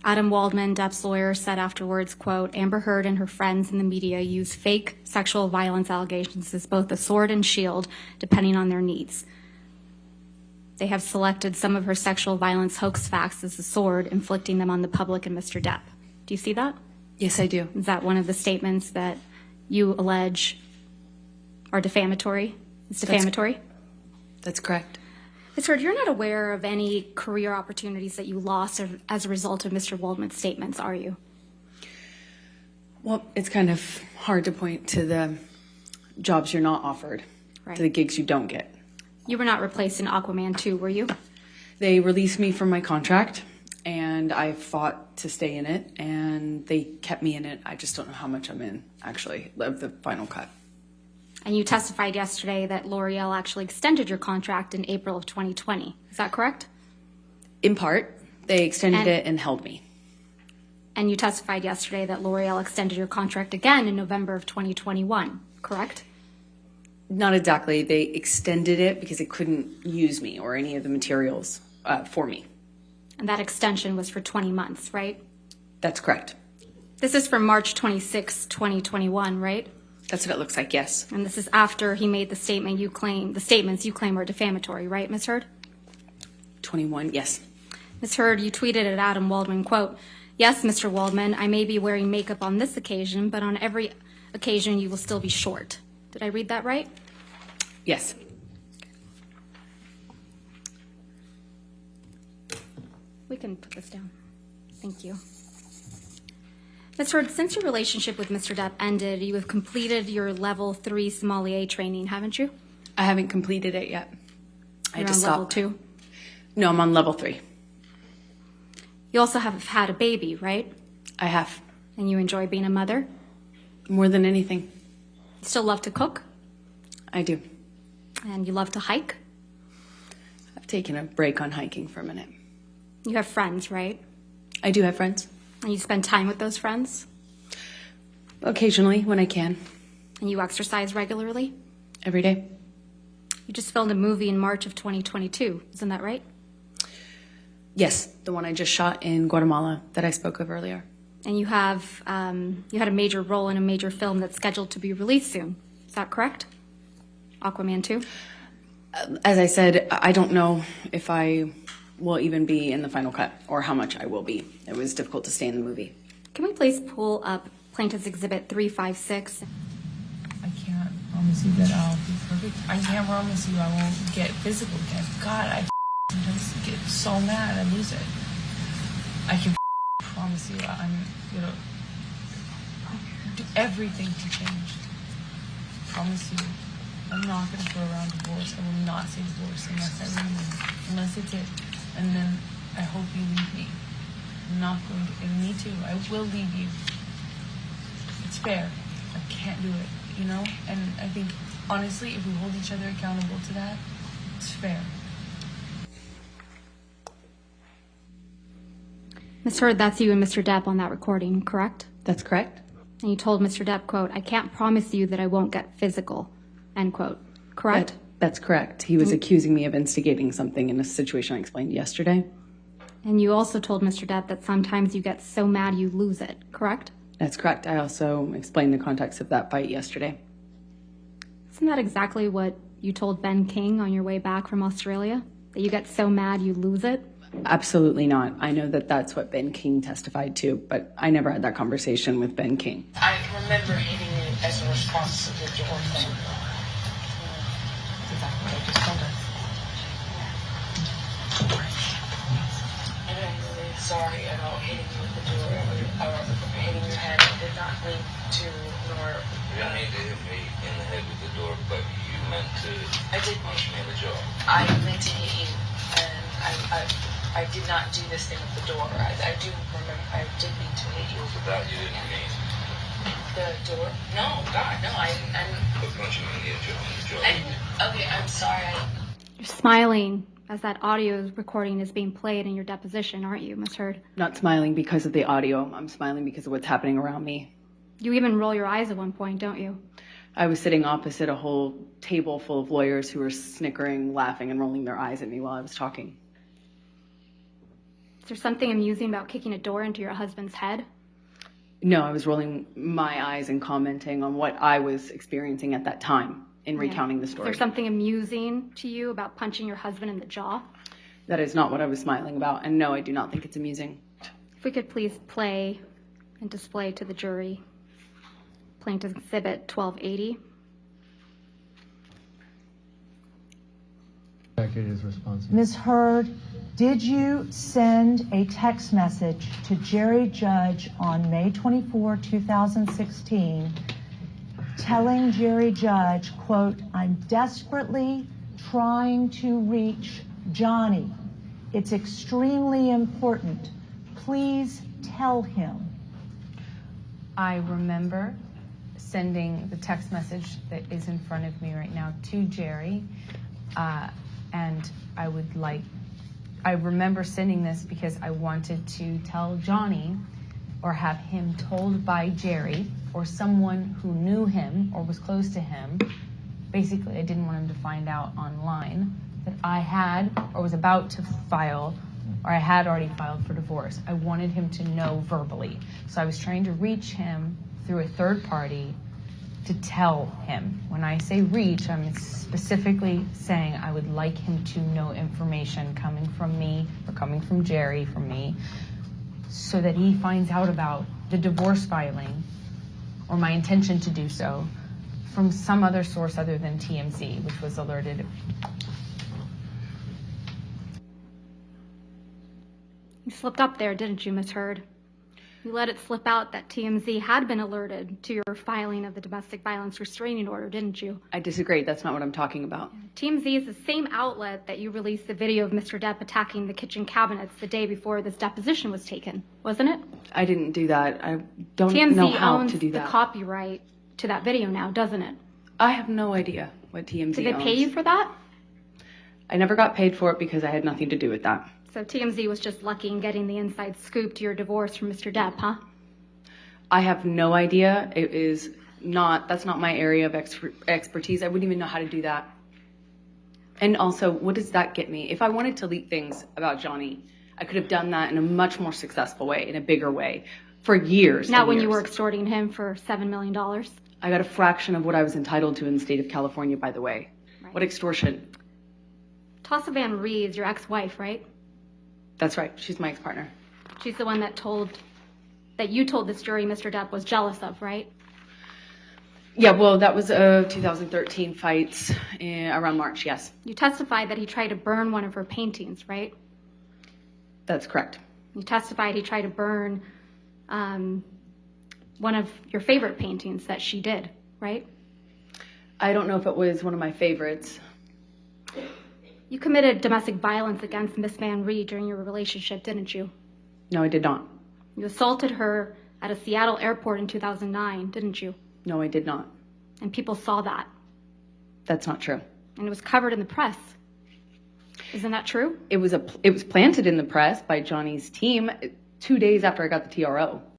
Adam Waldman, Depp's lawyer, said afterwards, quote, Amber Heard and her friends in the media use fake sexual violence allegations as both a sword and shield, depending on their needs. They have selected some of her sexual violence hoax facts as a sword, inflicting them on the public and Mr. Depp. Do you see that? Yes, I do. Is that one of the statements that you allege are defamatory? It's defamatory? That's correct. Ms. Heard, you're not aware of any career opportunities that you lost as a result of Mr. Waldman's statements, are you? Well, it's kind of hard to point to the jobs you're not offered, Right. to the gigs you don't get. You were not replaced in Aquaman 2, were you? They released me from my contract, and I fought to stay in it, and they kept me in it. I just don't know how much I'm in, actually, of the final cut. And you testified yesterday that L'Oreal actually extended your contract in April of 2020. Is that correct? In part, they extended it and held me. And you testified yesterday that L'Oreal extended your contract again in November of 2021, correct? Not exactly. They extended it because they couldn't use me or any of the materials for me. And that extension was for 20 months, right? That's correct. This is from March 26, 2021, right? That's what it looks like, yes. And this is after he made the statements you claim are defamatory, right, Ms. Heard? 21, yes. Ms. Heard, you tweeted at Adam Waldman, quote, yes, Mr. Waldman, I may be wearing makeup on this occasion, but on every occasion you will still be short. Did I read that right? Yes. We can put this down. Thank you. Ms. Heard, since your relationship with Mr. Depp ended, you have completed your level 3 sommelier training, haven't you? I haven't completed it yet. I You're had to on stop. level 2? No, I'm on level 3. You also have had a baby, right? I have. And you enjoy being a mother? More than anything. You still love to cook? I do. And you love to hike? I've taken a break on hiking for a minute. You have friends, right? I do have friends. And you spend time with those friends? Occasionally, when I can. And you exercise regularly? Every day. You just filmed a movie in March of 2022, isn't that right? Yes, the one I just shot in Guatemala that I spoke of earlier. And you have you had a major role in a major film that's scheduled to be released soon. Is that correct? Aquaman 2? As I said, I don't know if I will even be in the final cut or how much I will be. It was difficult to stay in the movie. Can we please pull up Plaintiff's Exhibit 356? I can't promise you that I'll be perfect. I can't promise you I won't get physical again. God, I sometimes get so mad I lose it. I can promise you I'm gonna do everything to change. Promise you. I'm not gonna throw around divorce. I will not say divorce unless I leave you. Unless it's it. And then I hope you leave me. I'm not going to, and me too. I will leave you. It's fair. I can't do it, you know? And I think, honestly, if we hold each other accountable to that, it's fair. Ms. Heard, that's you and Mr. Depp on that recording, correct? That's correct. And you told Mr. Depp, quote, I can't promise you that I won't get physical, end quote. Correct? That's correct. He was accusing me of instigating something in a situation I explained yesterday. And you also told Mr. Depp that sometimes you get so mad you lose it, correct? That's correct. I also explained the context of that fight yesterday. Isn't that exactly what you told Ben King on your way back from Australia? That you get so mad you lose it? Absolutely not. I know that that's what Ben King testified to, but I never had that conversation with Ben King. I remember hitting it as a response to the door thing. Exactly what I just told her. And I'm really sorry about hitting you with the door or hitting your head. I did not mean to, nor... You don't need to hit me in the head with the door, but you meant to punch me in the jaw. I meant to hit you, and I did not do this thing with the door. I do remember, I did mean to hit you. So that you didn't mean? The door? No, God, no, I But punching me in the jaw. okay, I'm sorry. You're smiling as that audio recording is being played in your deposition, aren't you, Ms. Heard? Not smiling because of the audio. I'm smiling because of what's happening around me. You even roll your eyes at one point, don't you? I was sitting opposite a whole table full of lawyers who were snickering, laughing, and rolling their eyes at me while I was talking. Is there something amusing about kicking a door into your husband's head? No, I was rolling my eyes and commenting on what I was experiencing at that time in recounting the story. Is there something amusing to you about punching your husband in the jaw? That is not what I was smiling about, and no, I do not think it's amusing. If we could please play and display to the jury Plaintiff's Exhibit 1280. Is responsible. Ms. Heard, did you send a text message to Jerry Judge on May 24, 2016, telling Jerry Judge, quote, "I'm desperately trying to reach Johnny. It's extremely important. Please tell him." I remember sending the text message that is in front of me right now to Jerry, and I remember sending this because I wanted to tell Johnny or have him told by Jerry or someone who knew him or was close to him. Basically, I didn't want him to find out online that I had or was about to file, or I had already filed for divorce. I wanted him to know verbally. So I was trying to reach him through a third party to tell him. When I say reach, I'm specifically saying I would like him to know information coming from me or coming from Jerry from me so that he finds out about the divorce filing or my intention to do so from some other source other than TMZ, which was alerted. You slipped up there, didn't you, Ms. Heard? You let it slip out that TMZ had been alerted to your filing of the domestic violence restraining order, didn't you? I disagree. That's not what I'm talking about. TMZ is the same outlet that you released the video of Mr. Depp attacking the kitchen cabinets the day before this deposition was taken, wasn't it? I didn't do that. I don't TMZ know how owns to do the that. copyright to that video now, doesn't it? I have no idea what TMZ Did they owns. pay you for that? I never got paid for it because I had nothing to do with that. So TMZ was just lucky in getting the inside scoop to your divorce from Mr. Depp, huh? I have no idea. That's not my area of expertise. I wouldn't even know how to do that. And also, what does that get me? If I wanted to leak things about Johnny, I could have done that in a much more successful way, in a bigger way, for years. Not and when years. you were extorting him for $7 million. I got a fraction of what I was entitled to in the state of California, by the way. Right. What extortion? Tassa Van Ree's your ex-wife, right? That's right. She's my ex-partner. She's the one that you told this jury Mr. Depp was jealous of, right? Yeah, well, that was 2013 fights around March, yes. You testified that he tried to burn one of her paintings, right? That's correct. You testified he tried to burn one of your favorite paintings that she did, right? I don't know if it was one of my favorites. You committed domestic violence against Miss Van Ree during your relationship, didn't you? No, I did not. You assaulted her at a Seattle airport in 2009, didn't you? No, I did not. And people saw that. That's not true. And it was covered in the press. Isn't that true? It was planted in the press by Johnny's team 2 days after I got the TRO.